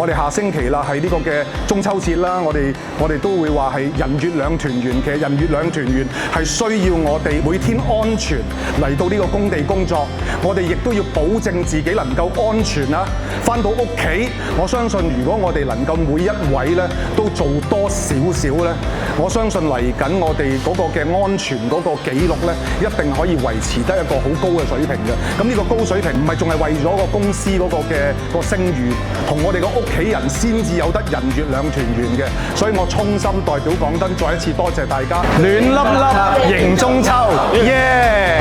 我哋下星期啦，係呢個嘅中秋節啦，我哋都會話係人月兩團圓。其實人月兩團圓係需要我哋每天安全嚟到呢個工地工作，我哋亦都要保證自己能夠安全啦。返到屋企，我相信如果我哋能夠每一位咧都做多少少咧，我相信嚟緊我哋嗰個嘅安全嗰個記錄咧，一定可以維持得一個好高嘅水平嘅。咁呢個高水平唔係仲係為咗個公司嗰個嘅聲譽，同我哋個屋企人先至有得人月兩團圓嘅。所以我衷心代表港燈再一次多謝大家，暖粒粒迎中秋，耶！